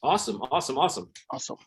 Awesome, awesome, awesome. Awesome.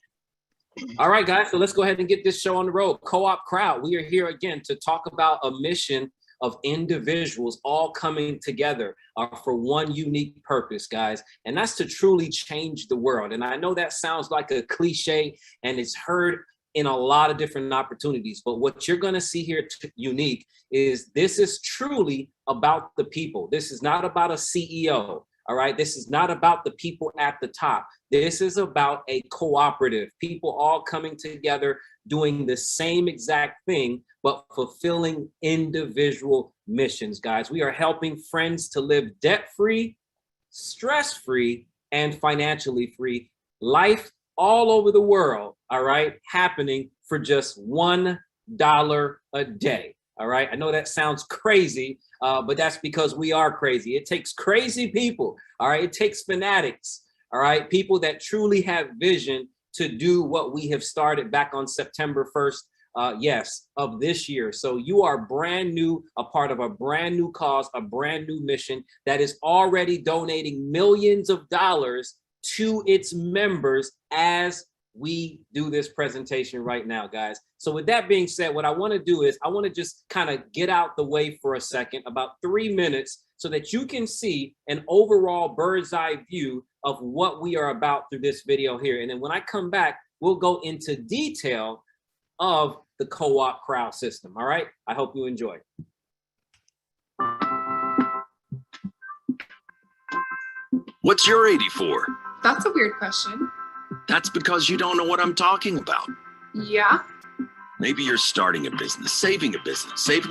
All right, guys, so let's go ahead and get this show on the road. Co-op Crowd, we are here again to talk about a mission of individuals all coming together for one unique purpose, guys, and that's to truly change the world. And I know that sounds like a cliche, and it's heard in a lot of different opportunities, but what you're going to see here unique is this is truly about the people. This is not about a CEO. All right. This is not about the people at the top. This is about a cooperative, people all coming together, doing the same exact thing, but fulfilling individual missions, guys. We are helping friends to live debt-free, stress-free, and financially free life all over the world. All right. Happening for just $1 a day. All right. I know that sounds crazy, but that's because we are crazy. It takes crazy people. All right. It takes fanatics. All right. People that truly have vision to do what we have started back on September 1st. Of this year. So you are brand new, a part of a brand new cause, a brand new mission that is already donating millions of dollars to its members as we do this presentation right now, guys. So with that being said, what I want to do is I want to just kind of get out the way for a second, about 3 minutes, so that you can see an overall bird's eye view of what we are about through this video here. And then when I come back, we'll go into detail of the co-op crowd system. All right. I hope you enjoy. What's your 84? That's a weird question. That's because you don't know what I'm talking about. Yeah. Maybe you're starting a business, saving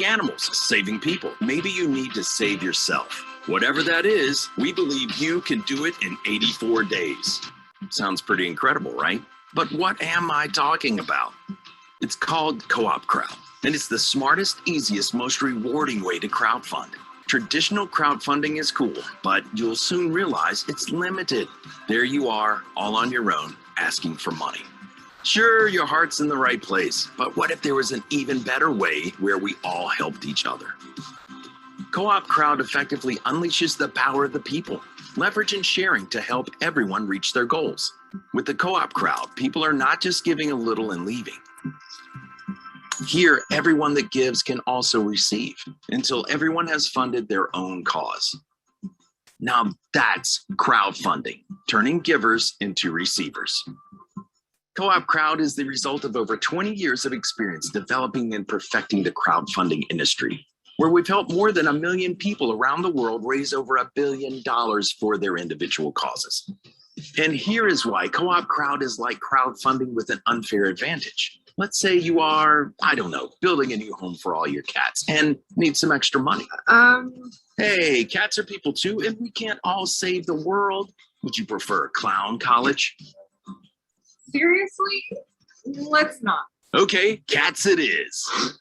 animals, saving people. Maybe you need to save yourself. Whatever that is, we believe you can do it in 84 days. Sounds pretty incredible, right? But what am I talking about? It's called Co-op Crowd, and it's the smartest, easiest, most rewarding way to crowdfund. Traditional crowdfunding is cool, but you'll soon realize it's limited. There you are, all on your own, asking for money. Sure, your heart's in the right place, but what if there was an even better way where we all helped each other? Co-op Crowd effectively unleashes the power of the people, leverage and sharing to help everyone reach their goals. With the Co-op Crowd, people are not just giving a little and leaving. Here, everyone that gives can also receive until everyone has funded their own cause. Now that's crowdfunding, turning givers into receivers. Co-op Crowd is the result of over 20 years of experience developing and perfecting the crowdfunding industry, where we've helped more than 1 million people around the world raise over $1 billion for their individual causes. And here is why Co-op Crowd is like crowdfunding with an unfair advantage. Let's say you are, I don't know, building a new home for all your cats and need some extra money. Hey, cats are people too, and we can't all save the world. Would you prefer clown college? Seriously? Let's not. Okay, cats it is.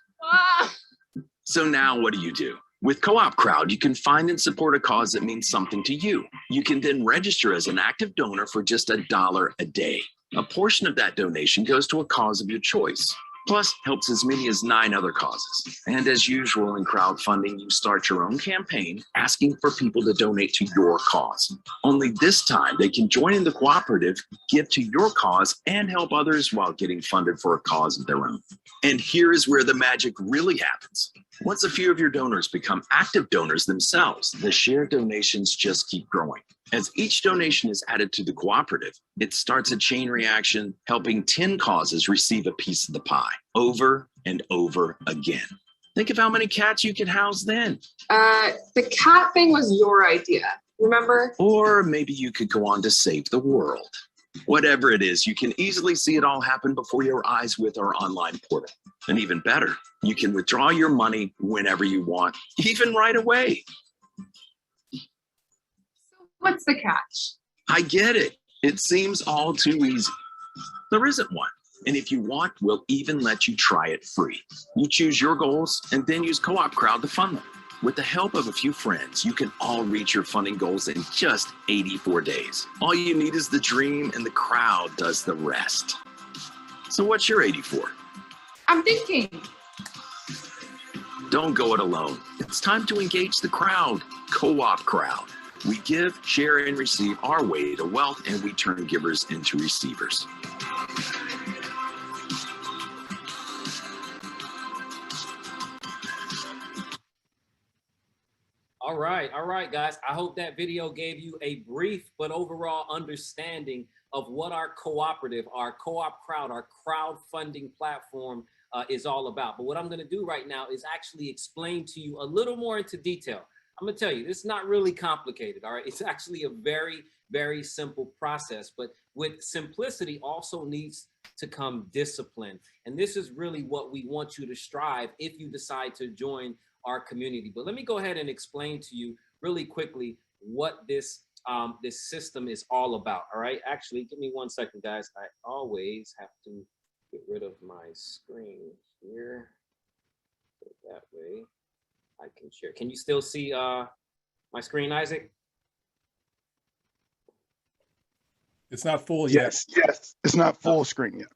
So now what do? With Co-op Crowd, you can find and support a cause that means something to you. You can then register as an active donor for just $1 a day. A portion of that donation goes to a cause of your choice, plus helps as many as 9 other causes. And as usual in crowdfunding, you start your own campaign asking for people to donate to your cause. Only this time they can join in the cooperative, give to your cause, and help others while getting funded for a cause of their own. And here is where the magic really happens. Once a few of your donors become active donors themselves, the shared donations just keep growing. As each donation is added to the cooperative, it starts a chain reaction, helping 10 causes receive a piece of the pie over and over again. Think of how many cats you could house then. The cat thing was your idea, remember? Or maybe you could go on to save the world. Whatever it is, you can easily see it all happen before your eyes with our online portal. And even better, you can withdraw your money whenever you want, even right away. What's the catch? I get it. It seems all too easy. There isn't one. And if you want, we'll even let you try it free. You choose your goals and then use Co-op Crowd to fund them. With the help of a few friends, you can all reach your funding goals in just 84 days. All you need is the dream, and the crowd does the rest. So what's your 84? I'm thinking. Don't go it alone. It's time to engage the crowd. Co-op Crowd. We give, share, and receive our way to wealth, and we turn givers into receivers. All right, guys. I hope that video gave you a brief but overall understanding of what our cooperative, our co-op crowd, our crowdfunding platform is all about. But what I'm going to do right now is actually explain to you a little more into detail. I'm going to tell you, this is not really complicated, all right? It's actually a very, very simple process. But with simplicity also needs to come discipline. And this is really what we want you to strive if you decide to join our community. But let me go ahead and explain to you really quickly what this this system is all about. All right, actually, give me 1 second, guys. I always have to get rid of my screen here, so that way I can share. Can you still see my screen, Isaac? It's not full yet. Yes, it's not full screen yet.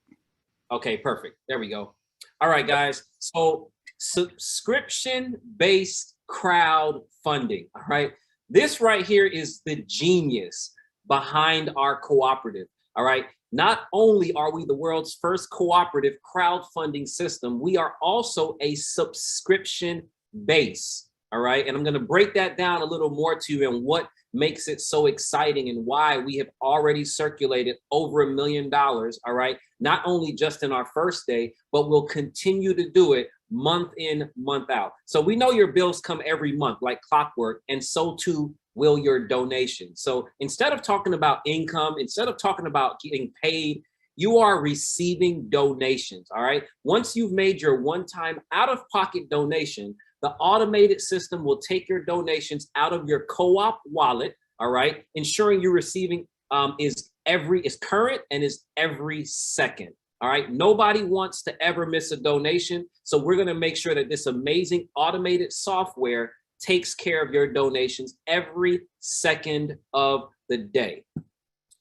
Okay, perfect. There we go. All right, guys. So subscription-based crowdfunding. All right. This right here is the genius behind our cooperative. All right. Not only are we the world's first cooperative crowdfunding system, we are also a subscription base. All right. And I'm going to break that down a little more to you and what makes it so exciting and why we have already circulated over $1 million. All right. Not only just in our first day, but we'll continue to do it month in, month out. So we know your bills come every month like clockwork, and so too will your donation. So instead of talking about income, instead of talking about getting paid, you are receiving donations. All right. Once you've made your one-time out-of-pocket donation, the automated system will take your donations out of your co-op wallet. All right. Ensuring you're receiving is current and is every second. All right. Nobody wants to ever miss a donation. So we're going to make sure that this amazing automated software takes care of your donations every second of the day.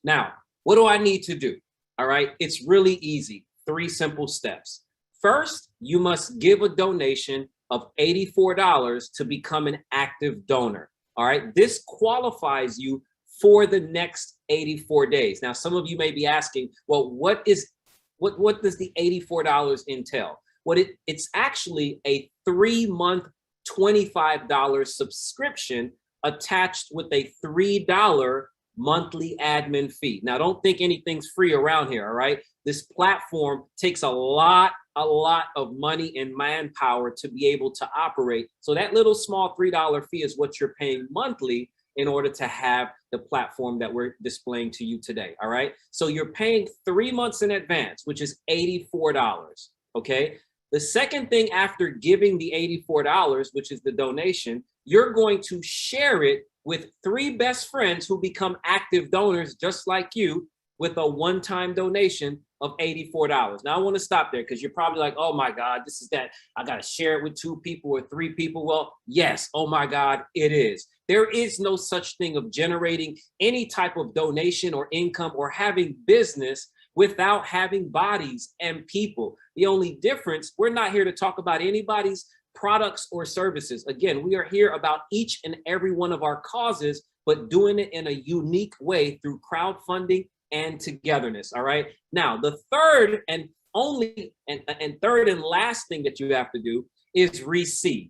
Now, what do I need to do? All right. It's really easy. 3 simple steps. First, you must give a donation of $84 to become an active donor. All right. This qualifies you for the next 84 days. Now, some of you may be asking, well, what does the $84 entail? Well, it's actually a 3-month, $25 subscription attached with a $3 monthly admin fee. Now, don't think anything's free around here, all right? This platform takes a lot of money and manpower to be able to operate. So that little small $3 fee is what you're paying monthly in order to have the platform that we're displaying to you today, all right? So you're paying 3 months in advance, which is $84, okay? The second thing after giving the $84, which is the donation, you're going to share it with 3 best friends who become active donors just like you with a one-time donation of $84. Now, I want to stop there because you're probably like, oh my God, this is that. I got to share it with 2 people or 3 people. Well, yes, oh my God, it is. There is no such thing of generating any type of donation or income or having business without having bodies and people. The only difference, we're not here to talk about anybody's products or services. Again, we are here about each and every one of our causes, but doing it in a unique way through crowdfunding and togetherness. All right. Now, the third and last thing that you have to do is receive.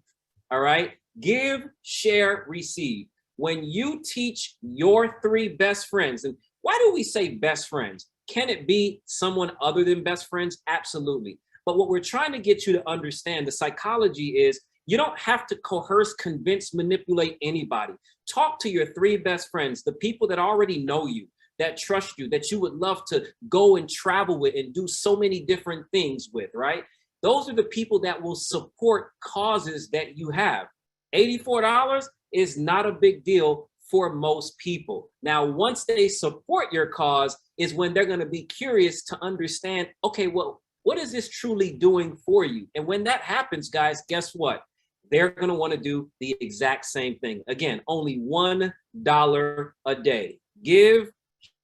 All right. Give, share, receive. When you teach your 3 best friends, and why do we say best friends? Can it be someone other than best friends? Absolutely. But what we're trying to get you to understand, the psychology is you don't have to coerce, convince, manipulate anybody. Talk to your 3 best friends, the people that already know you, that trust you, that you would love to go and travel with and do so many different things with, right? Those are the people that will support causes that you have. $84 is not a big deal for most people. Now, once they support your cause is when they're going to be curious to understand, okay, well, what is this truly doing for you? And when that happens, guys, guess what? They're going to want to do the exact same thing. Again, only $1 a day. Give,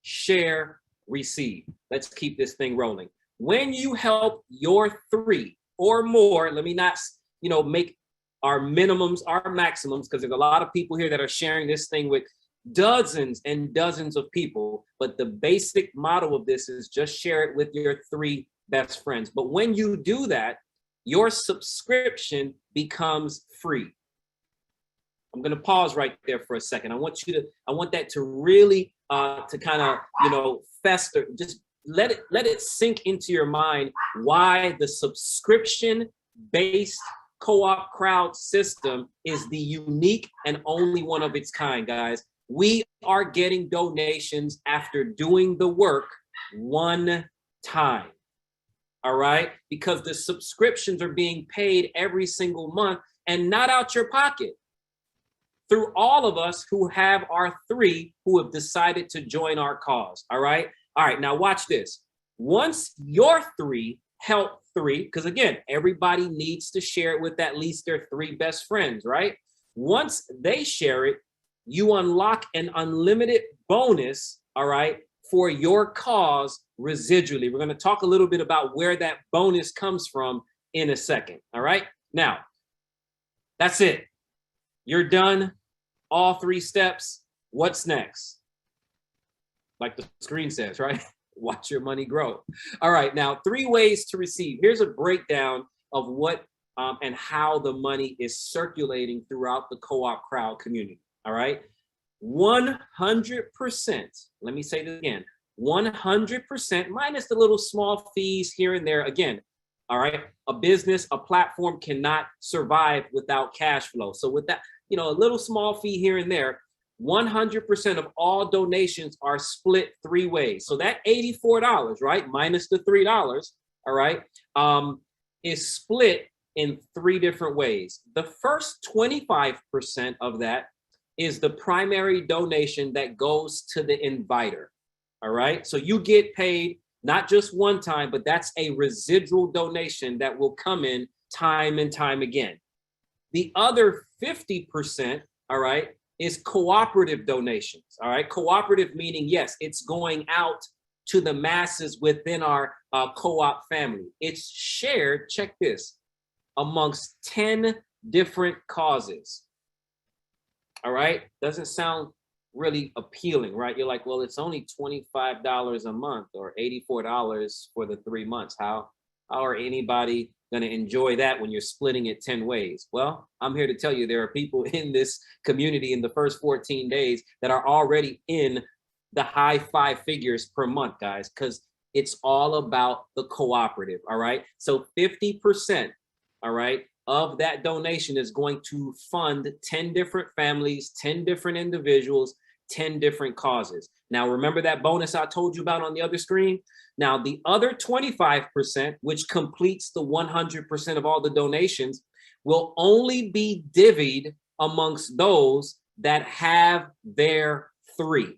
share, receive. Let's keep this thing rolling. When you help your 3 or more, let me not, make our minimums, our maximums, because there's a lot of people here that are sharing this thing with dozens and dozens of people. But the basic model of this is just share it with your 3 best friends. But when you do that, your subscription becomes free. I'm going to pause right there for a second. I want that to really to kind of, fester. Just let it sink into your mind why the subscription-based co-op crowd system is the unique and only one of its kind, guys. We are getting donations after doing the work one time. All right, because the subscriptions are being paid every single month and not out your pocket, through all of us who have our 3 who have decided to join our cause. All right, now watch this. Once your 3 help 3, because again, everybody needs to share it with at least their 3 best friends, right? Once they share it, you unlock an unlimited bonus, all right, for your cause residually. We're going to talk a little bit about where that bonus comes from in a second. All right. Now, that's it. You're done. All 3 steps. What's next? Like the screen says, right? Watch your money grow. All right. Now, 3 ways to receive. Here's a breakdown of what and how the money is circulating throughout the co-op crowd community. All right. 100%. Let me say this again. 100% minus the little small fees here and there. Again, all right, a business, a platform cannot survive without cash flow. So with that, a little small fee here and there, 100% of all donations are split 3 ways. So that $84, right, minus the $3, all right, is split in 3 different ways. The first 25% of that is the primary donation that goes to the inviter. All right. So you get paid not just one time, but that's a residual donation that will come in time and time again. The other 50%, all right, is cooperative donations. All right. Cooperative meaning, yes, it's going out to the masses within our co-op family. It's shared, check this, amongst 10 different causes. All right. Doesn't sound really appealing, right? You're like, well, it's only $25 a month or $84 for the 3 months. How are anybody going to enjoy that when you're splitting it 10 ways? Well, I'm here to tell you there are people in this community in the first 14 days that are already in the high 5 figures per month, guys, because it's all about the cooperative. All right. So 50%, all right, of that donation is going to fund 10 different families, 10 different individuals, 10 different causes. Now, remember that bonus I told you about on the other screen? Now, the other 25%, which completes the 100% of all the donations, will only be divvied amongst those that have their 3.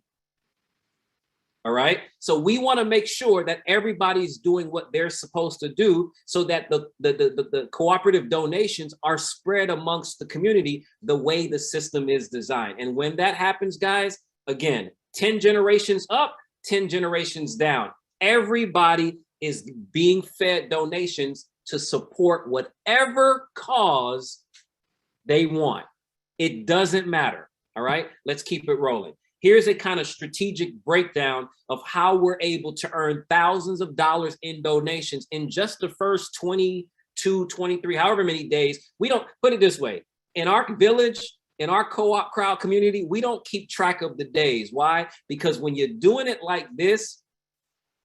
All right. So we want to make sure that everybody's doing what they're supposed to do so that the cooperative donations are spread amongst the community the way the system is designed. And when that happens, guys, again, 10 generations up, 10 generations down, everybody is being fed donations to support whatever cause they want. It doesn't matter. All right. Let's keep it rolling. Here's a kind of strategic breakdown of how we're able to earn thousands of dollars in donations in just the first 22, 23, however many days. We don't, put it this way, in our village, in our co-op crowd community, we don't keep track of the days. Why? Because when you're doing it like this,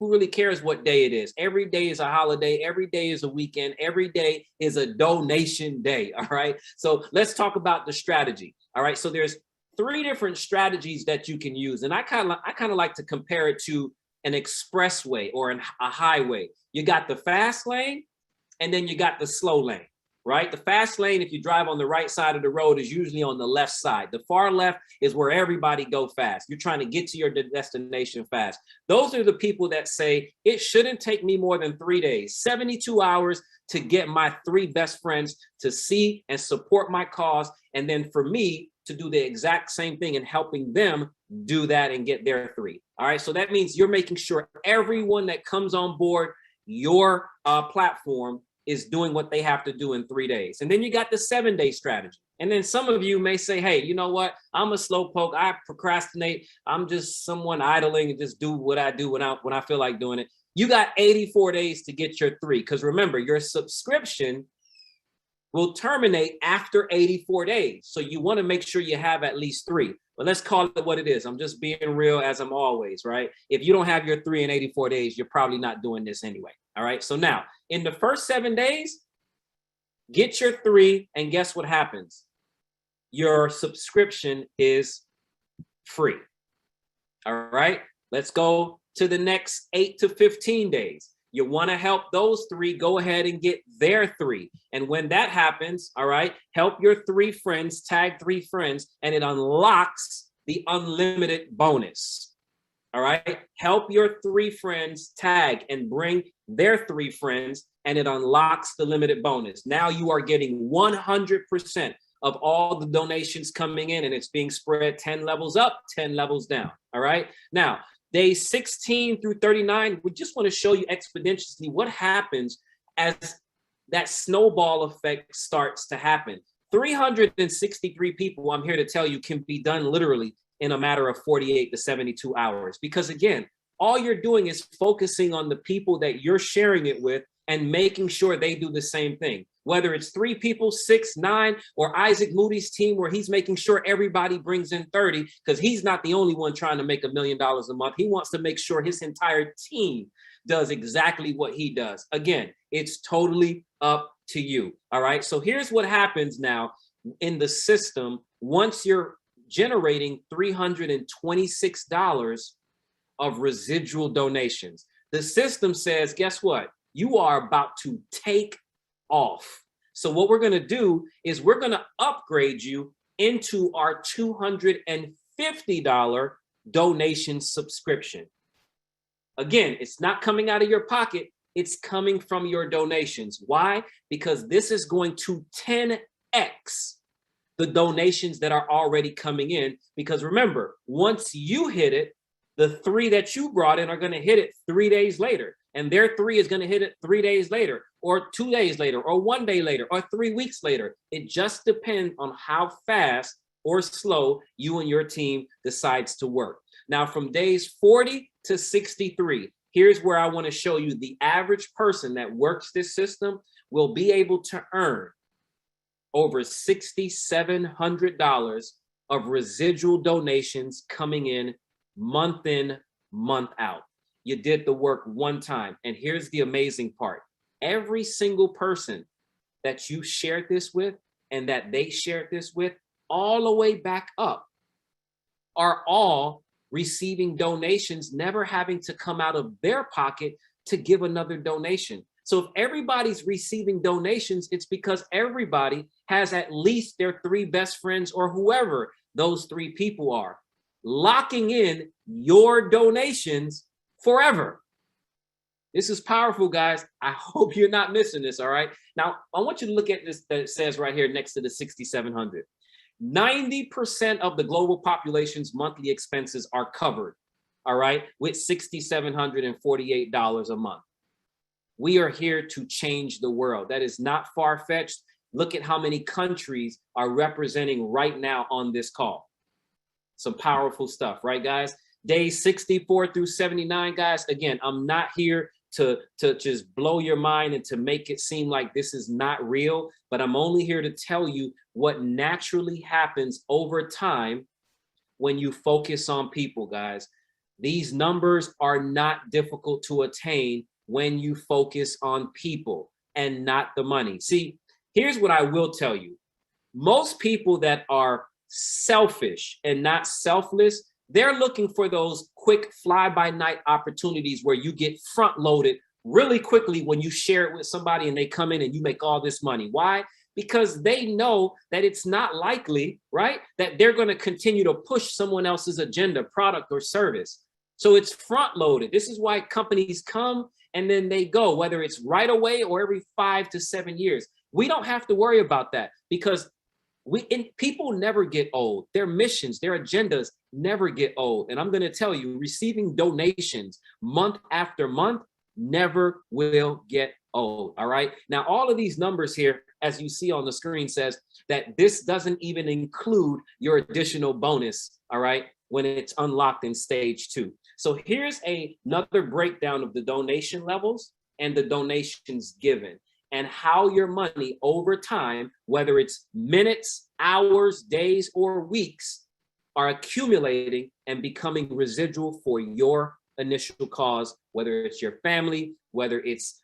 who really cares what day it is? Every day is a holiday. Every day is a weekend. Every day is a donation day. All right. So let's talk about the strategy. All right. So there's 3 different strategies that you can use. And I kind of like to compare it to an expressway or a highway. You got the fast lane and then you got the slow lane, right? The fast lane, if you drive on the right side of the road, is usually on the left side. The far left is where everybody go fast. You're trying to get to your destination fast. Those are the people that say, it shouldn't take me more than 3 days, 72 hours to get my 3 best friends to see and support my cause. And then for me to do the exact same thing and helping them do that and get their 3. All right. So that means you're making sure everyone that comes on board your platform is doing what they have to do in 3 days. And then you got the 7-day strategy. And then some of you may say, hey, you know what? I'm a slowpoke. I procrastinate. I'm just someone idling and just do what I do when I feel like doing it. You got 84 days to get your 3. Because remember, your subscription will terminate after 84 days. So you want to make sure you have at least 3. But let's call it what it is. I'm just being real as I'm always, right? If you don't have your 3 in 84 days, you're probably not doing this anyway. All right. So now in the first 7 days, get your 3, and guess what happens? Your subscription is free. All right, let's go to the next 8 to 15 days. You want to help those 3 go ahead and get their 3. And when that happens, all right, help your 3 friends, tag 3 friends, and it unlocks the unlimited bonus. All right, help your 3 friends tag and bring their 3 friends, and it unlocks the limited bonus. Now you are getting 100% of all the donations coming in, and it's being spread 10 levels up, 10 levels down. All right. Now, days 16 through 39, we just want to show you exponentially what happens as that snowball effect starts to happen. 363 people, I'm here to tell you, can be done literally in a matter of 48 to 72 hours. Because again, all you're doing is focusing on the people that you're sharing it with and making sure they do the same thing. Whether it's 3 people, 6, 9, or Isaac Moody's team, where he's making sure everybody brings in 30, because he's not the only one trying to make $1 million a month. He wants to make sure his entire team does exactly what he does. Again, it's totally up to you. All right. So here's what happens now in the system. Once you're generating $326 of residual donations, the system says, guess what? You are about to take off. So what we're going to do is we're going to upgrade you into our $250 donation subscription. Again, it's not coming out of your pocket. It's coming from your donations. Why? Because this is going to 10x the donations that are already coming in. Because remember, once you hit it, the 3 that you brought in are going to hit it 3 days later. And their 3 is going to hit it 3 days later, or 2 days later, or 1 day later, or 3 weeks later. It just depends on how fast or slow you and your team decides to work. Now, from days 40 to 63, here's where I want to show you the average person that works this system will be able to earn over $6,700 of residual donations coming in, month out. You did the work one time. And here's the amazing part. Every single person that you shared this with and that they shared this with, all the way back up, are all receiving donations, never having to come out of their pocket to give another donation. So if everybody's receiving donations, it's because everybody has at least their 3 best friends, or whoever those 3 people are, locking in your donations forever. This is powerful, guys. I hope you're not missing this. All right. Now, I want you to look at this that it says right here next to the 6,700. 90% of the global population's monthly expenses are covered. All right. With $6,748 a month. We are here to change the world. That is not far-fetched. Look at how many countries are representing right now on this call. Some powerful stuff, right, guys? Days 64 through 79, guys. Again, I'm not here to just blow your mind and to make it seem like this is not real, but I'm only here to tell you what naturally happens over time when you focus on people, guys. These numbers are not difficult to attain when you focus on people and not the money. See, here's what I will tell you. Most people that are selfish and not selfless, they're looking for those quick fly-by-night opportunities where you get front-loaded really quickly when you share it with somebody and they come in and you make all this money. Why? Because they know that it's not likely, right, that they're going to continue to push someone else's agenda, product, or service. So it's front-loaded. This is why companies come and then they go, whether it's right away or every 5 to 7 years. We don't have to worry about that because people never get old. Their missions, their agendas never get old. And I'm going to tell you, receiving donations month after month never will get old. All right. Now, all of these numbers here as you see on the screen, says that this doesn't even include your additional bonus, all right, when it's unlocked in stage 2. So here's another breakdown of the donation levels and the donations given, and how your money over time, whether it's minutes, hours, days, or weeks, are accumulating and becoming residual for your initial cause, whether it's your family, whether it's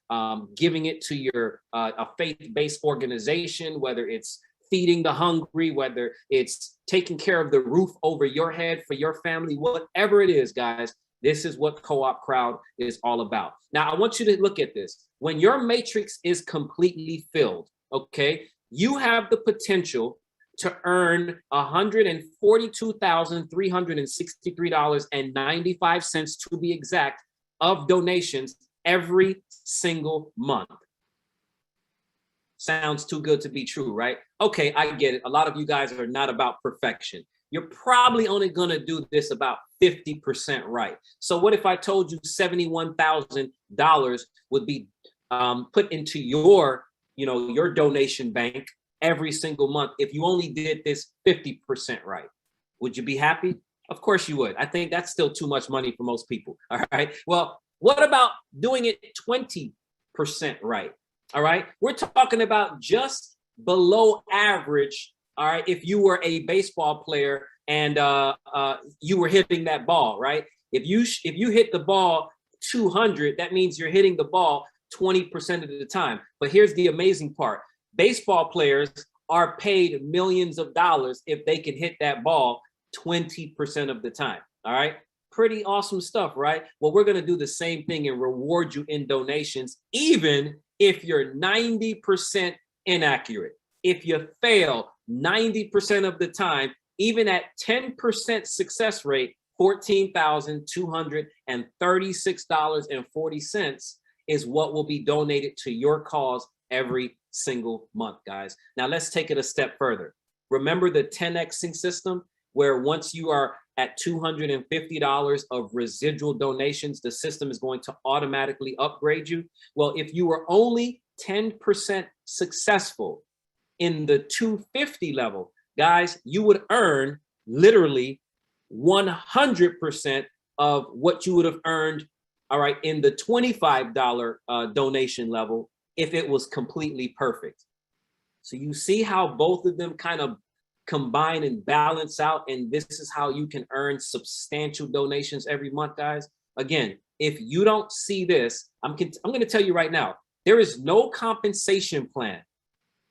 giving it to your a faith-based organization, whether it's feeding the hungry, whether it's taking care of the roof over your head for your family, whatever it is, guys, this is what Coopcrowd is all about. Now, I want you to look at this. When your matrix is completely filled, okay, you have the potential to earn $142,363.95 to be exact of donations every single month. Sounds too good to be true, right? Okay, I get it. A lot of you guys are not about perfection. You're probably only gonna do this about 50% right. So what if I told you $71,000 would be put into your, your donation bank every single month if you only did this 50% right? Would you be happy? Of course you would. I think that's still too much money for most people. All right. Well, what about doing it 20% right? All right. We're talking about just below average. All right. If you were a baseball player and you were hitting that ball, right? If you hit the ball 200, that means you're hitting the ball 20% of the time. But here's the amazing part. Baseball players are paid millions of dollars if they can hit that ball 20% of the time. All right. Pretty awesome stuff, right? Well, we're going to do the same thing and reward you in donations, even if you're 90% inaccurate. If you fail 90% of the time, even at 10% success rate, $14,236.40 is what will be donated to your cause every single month, guys. Now let's take it a step further. Remember the 10xing system, where once you are at $250 of residual donations, the system is going to automatically upgrade you. Well, if you were only 10% successful in the 250 level, guys, you would earn literally 100% of what you would have earned, all right, in the $25 donation level if it was completely perfect. So you see how both of them kind of combine and balance out, and this is how you can earn substantial donations every month, guys. Again, if you don't see this, I'm going to tell you right now, there is no compensation plan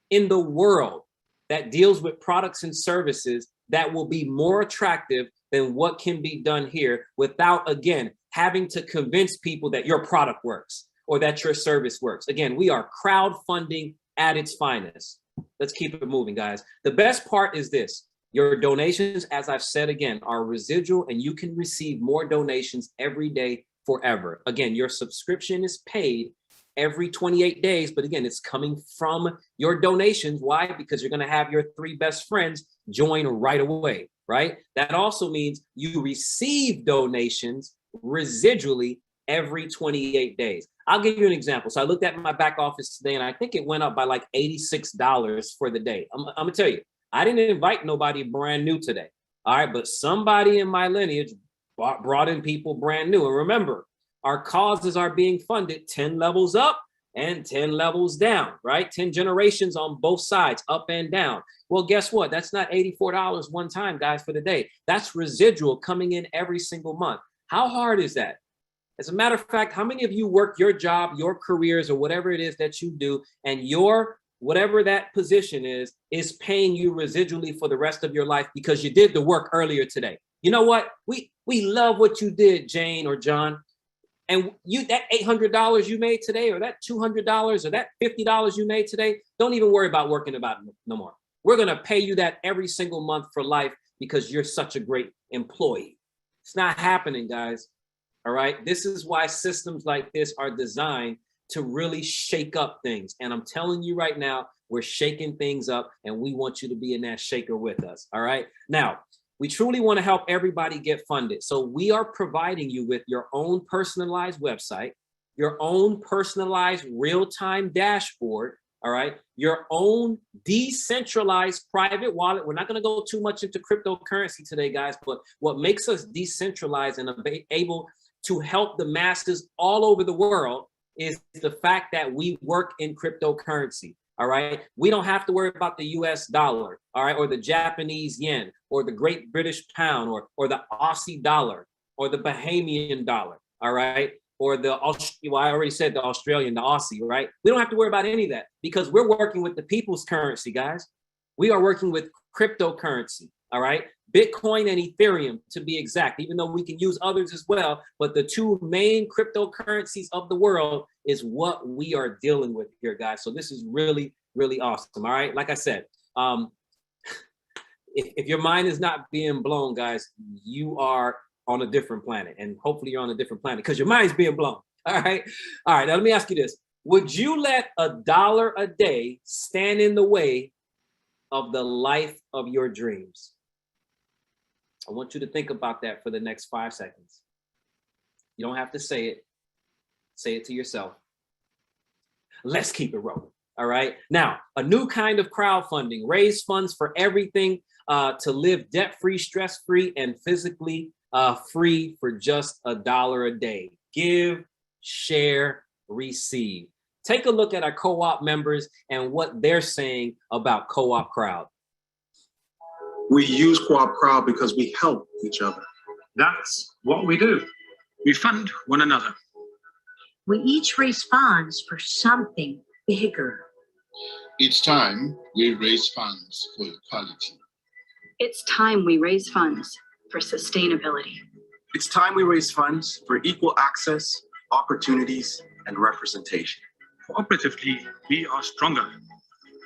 in the world that deals with products and services that will be more attractive than what can be done here without, again, having to convince people that your product works or that your service works. Again, we are crowdfunding at its finest. Let's keep it moving, guys. The best part is this. Your donations, as I've said again, are residual, and you can receive more donations every day forever. Again, your subscription is paid every 28 days, but again, it's coming from your donations. Why? Because you're going to have your 3 best friends join right away, right? That also means you receive donations residually every 28 days. I'll give you an example. So I looked at my back office today, and I think it went up by like $86 for the day. I'm gonna tell you, I didn't invite nobody brand new today. All right, but somebody in my lineage brought in people brand new. And remember, our causes are being funded 10 levels up and 10 levels down, right? 10 generations on both sides, up and down. Well, guess what? That's not $84 one time, guys, for the day. That's residual coming in every single month. How hard is that? As a matter of fact, how many of you work your job, your careers, or whatever it is that you do, and your whatever that position is paying you residually for the rest of your life because you did the work earlier today? You know what? We love what you did, Jane or John. And you, that $800 you made today, or that $200, or that $50 you made today, don't even worry about working about it no more. We're going to pay you that every single month for life because you're such a great employee. It's not happening, guys. All right. This is why systems like this are designed to really shake up things. And I'm telling you right now, we're shaking things up, and we want you to be in that shaker with us. All right. Now, we truly want to help everybody get funded. So we are providing you with your own personalized website, your own personalized real-time dashboard, all right? Your own decentralized private wallet. We're not going to go too much into cryptocurrency today, guys, but what makes us decentralized and able to help the masses all over the world is the fact that we work in cryptocurrency. All right. We don't have to worry about the US dollar, all right, or the Japanese yen, or the Great British pound, or the Aussie dollar, or the Bahamian dollar, all right, or the, well, I already said the Australian, the Aussie, right? We don't have to worry about any of that because we're working with the people's currency, guys. We are working with cryptocurrency, all right? Bitcoin and Ethereum, to be exact, even though we can use others as well. But the two main cryptocurrencies of the world is what we are dealing with here, guys. So this is really, really awesome. All right. Like I said, if your mind is not being blown, guys, you are on a different planet. And hopefully you're on a different planet because your mind's being blown. All right. All right. Now, let me ask you this. Would you let $1 a day stand in the way of the life of your dreams? I want you to think about that for the next 5 seconds. You don't have to say it. Say it to yourself. Let's keep it rolling. All right. Now, a new kind of crowdfunding. Raise funds for everything to live debt-free, stress-free, and physically free for just $1 a day. Give, share, receive. Take a look at our co-op members and what they're saying about Coopcrowd. We use Coopcrowd because we help each other. That's what we do. We fund one another. We each raise funds for something bigger. Each time we raise funds for equality. It's time we raise funds for sustainability. It's time we raise funds for equal access, opportunities, and representation. Cooperatively, we are stronger.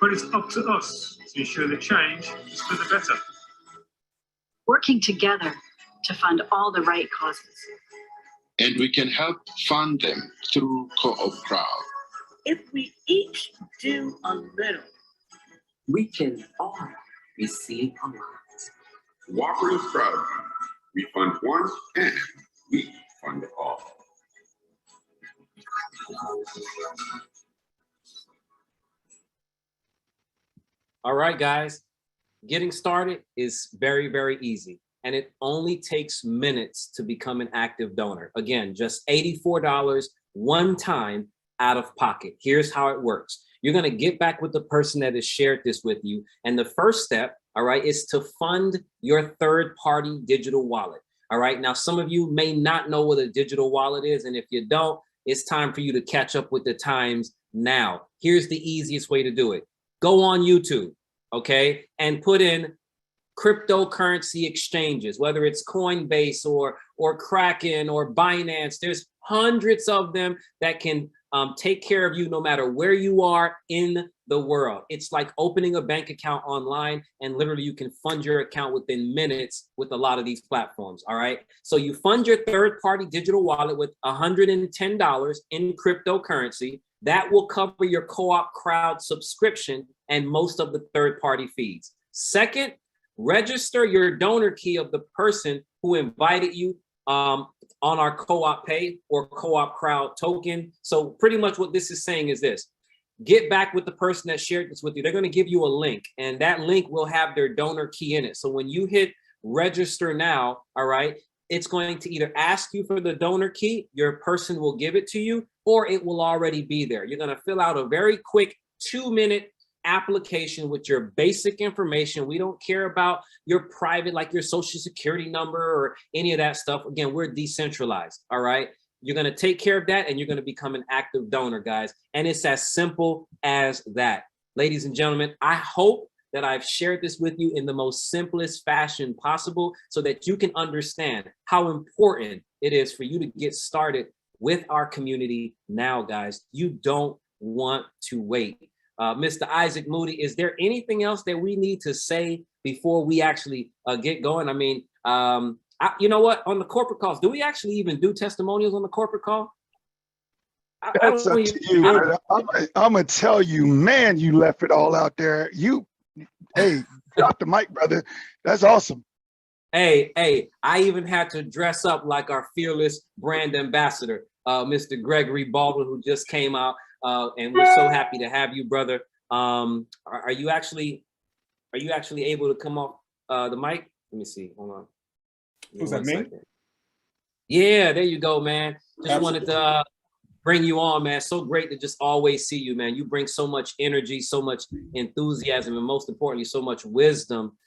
But it's up to us to ensure the change is for the better. Working together to fund all the right causes. And we can help fund them through Coopcrowd. If we each do a little, we can all receive a lot. Cooperative crowd. We fund one and we fund all. All right, guys. Getting started is very, very easy. And it only takes minutes to become an active donor. Again, just $84 one time out of pocket. Here's how it works. You're going to get back with the person that has shared this with you. And the first step, all right, is to fund your third-party digital wallet. All right. Now, some of you may not know what a digital wallet is. And if you don't, it's time for you to catch up with the times now. Here's the easiest way to do it. Go on YouTube, okay, and put in cryptocurrency exchanges, whether it's Coinbase or Kraken or Binance. There's hundreds of them that can take care of you no matter where you are in the world. It's like opening a bank account online, and literally you can fund your account within minutes with a lot of these platforms. All right. So you fund your third-party digital wallet with $110 in cryptocurrency. That will cover your Coopcrowd subscription and most of the third-party fees. Second, register your donor key of the person who invited you on our Co-op Pay or Coopcrowd token. So pretty much what this is saying is this: get back with the person that shared this with you. They're going to give you a link, and that link will have their donor key in it. So when you hit register now, all right, it's going to either ask you for the donor key, your person will give it to you, or it will already be there. You're going to fill out a very quick 2-minute application with your basic information. We don't care about your private, like your social security number or any of that stuff. Again, we're decentralized. All right. You're going to take care of that, and you're going to become an active donor, guys. And it's as simple as that. Ladies and gentlemen, I hope that I've shared this with you in the most simplest fashion possible so that you can understand how important it is for you to get started with our community now, guys. You don't want to wait. Mr. Isaac Moody, is there anything else that we need to say before we actually get going? I mean, you know what? On the corporate calls, do we actually even do testimonials on the corporate call? That's up to you. I'm going to tell you, man, you left it all out there. Hey, drop the mic, brother. That's awesome. Hey, I even had to dress up like our fearless brand ambassador. Mr. Gregory Baldwin, who just came out, and we're so happy to have you, brother. Are you actually able to come off the mic? Let me see. Hold on. Who's that, me? Second. Yeah, there you go, man. Just wanted to bring you on, man. So great to just always see you, man. You bring so much energy, so much enthusiasm, and most importantly, so much wisdom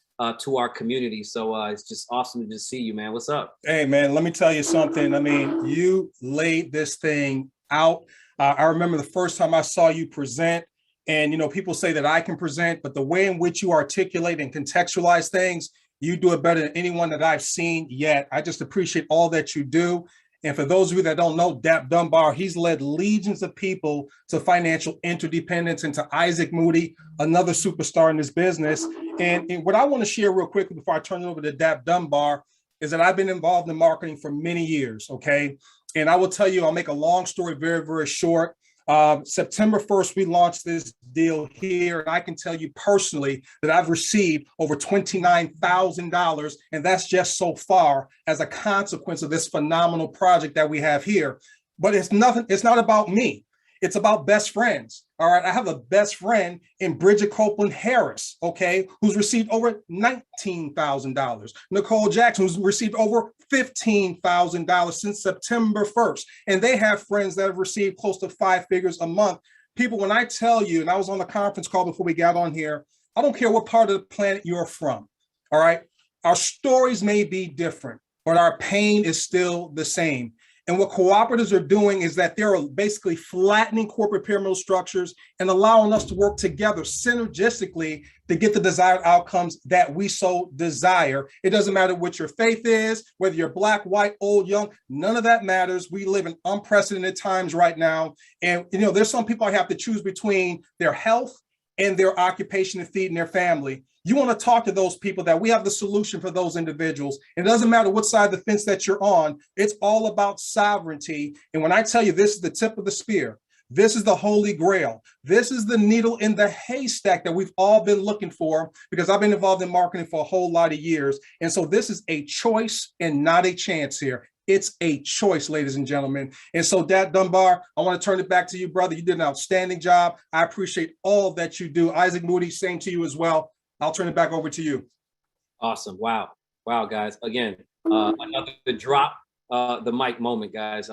to our community. So it's just awesome to just see you, man. What's up? Hey, man, let me tell you something. I mean, you laid this thing out. I remember the first time I saw you present, and, you know, people say that I can present, but the way in which you articulate and contextualize things, you do it better than anyone that I've seen yet. I just appreciate all that you do. And for those of you that don't know, Dap Dunbar, he's led legions of people to financial interdependence, and to Isaac Moody, another superstar in this business. And what I want to share real quickly before I turn it over to Dap Dunbar is that I've been involved in marketing for many years, okay? And I will tell you, I'll make a long story very, very short. September 1st, we launched this deal here. And I can tell you personally that I've received over $29,000. And that's just so far as a consequence of this phenomenal project that we have here. But it's not about me. It's about best friends. All right. I have a best friend in Bridget Copeland Harris, okay, who's received over $19,000. Nicole Jackson, who's received over $15,000 since September 1st. And they have friends that have received close to 5 figures a month. People, when I tell you, and I was on the conference call before we got on here, I don't care what part of the planet you're from. All right. Our stories may be different, but our pain is still the same. And what cooperatives are doing is that they're basically flattening corporate pyramidal structures and allowing us to work together synergistically to get the desired outcomes that we so desire. It doesn't matter what your faith is, whether you're black, white, old, young, none of that matters. We live in unprecedented times right now. And, you know, there's some people I have to choose between their health and their occupation and feeding their family. You want to talk to those people that we have the solution for those individuals. It doesn't matter what side of the fence that you're on. It's all about sovereignty. And when I tell you this is the tip of the spear, this is the holy grail. This is the needle in the haystack that we've all been looking for, because I've been involved in marketing for a whole lot of years. And so this is a choice and not a chance here. It's a choice, ladies and gentlemen. And so, Dap Dunbar, I want to turn it back to you, brother. You did an outstanding job. I appreciate all that you do. Isaac Moody, same to you as well. I'll turn it back over to you. Awesome. Wow. Wow, guys. Again, another drop the mic moment, guys.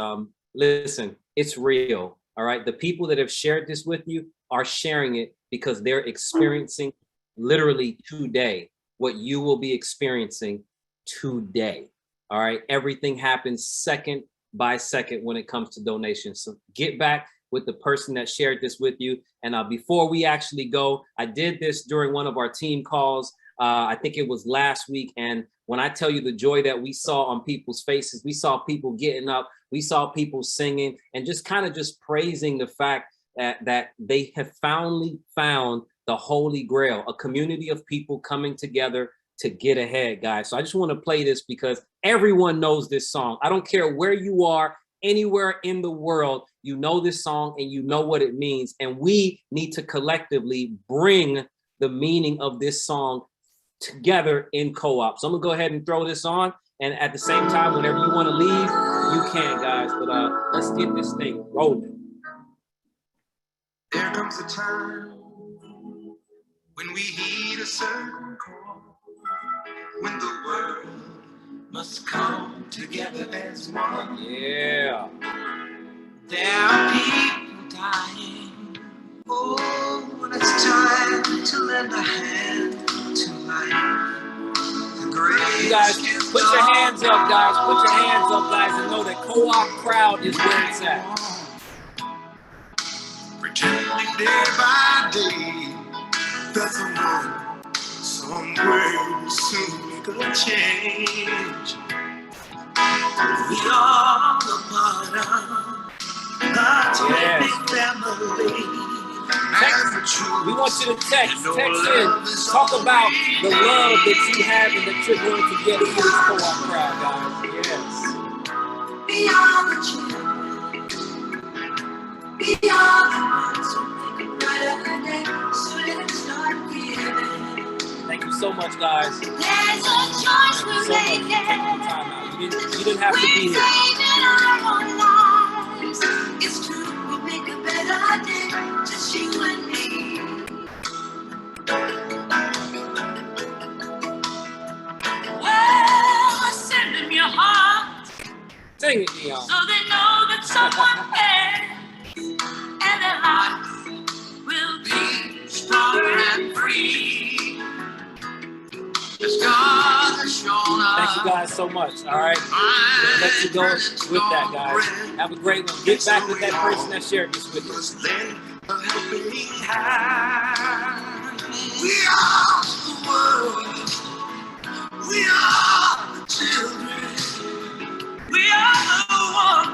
Listen, it's real. All right. The people that have shared this with you are sharing it because they're experiencing literally today what you will be experiencing today. All right. Everything happens second by second when it comes to donations. So get back with the person that shared this with you. And before we actually go, I did this during one of our team calls. I think it was last week. And when I tell you the joy that we saw on people's faces, we saw people getting up, we saw people singing and just kind of just praising the fact that they have finally found the Holy Grail, a community of people coming together to get ahead, guys. So I just want to play this because everyone knows this song. I don't care where you are, anywhere in the world, you know this song and you know what it means. And we need to collectively bring the meaning of this song together in co-op. So I'm gonna go ahead and throw this on. And at the same time, whenever you want to leave, you can, guys. But let's get this thing rolling. There comes a time when we heed a certain call, when the world must come together as one. Yeah. There are people dying. Oh, when it's time to lend a hand to life. You guys, put your hands up, guys. Put your hands up, guys, and know that Coopcrowd is where it's at. Pretending day by day that someone somewhere will soon make a change. We are a part of God's big family. Text, we want you to text in, talk about the love that you have and that you're going to get in this Coopcrowd, guys. Yes. We are the children. We are the ones who make it brighter day. So let's start giving. Thank you so much, guys. There's a choice we're making. You didn't have to be here. We're saving our own lives. guys so much. All right. We're gonna let you go with that, guys. Have a great one. Get back with that person that shared this with you. We are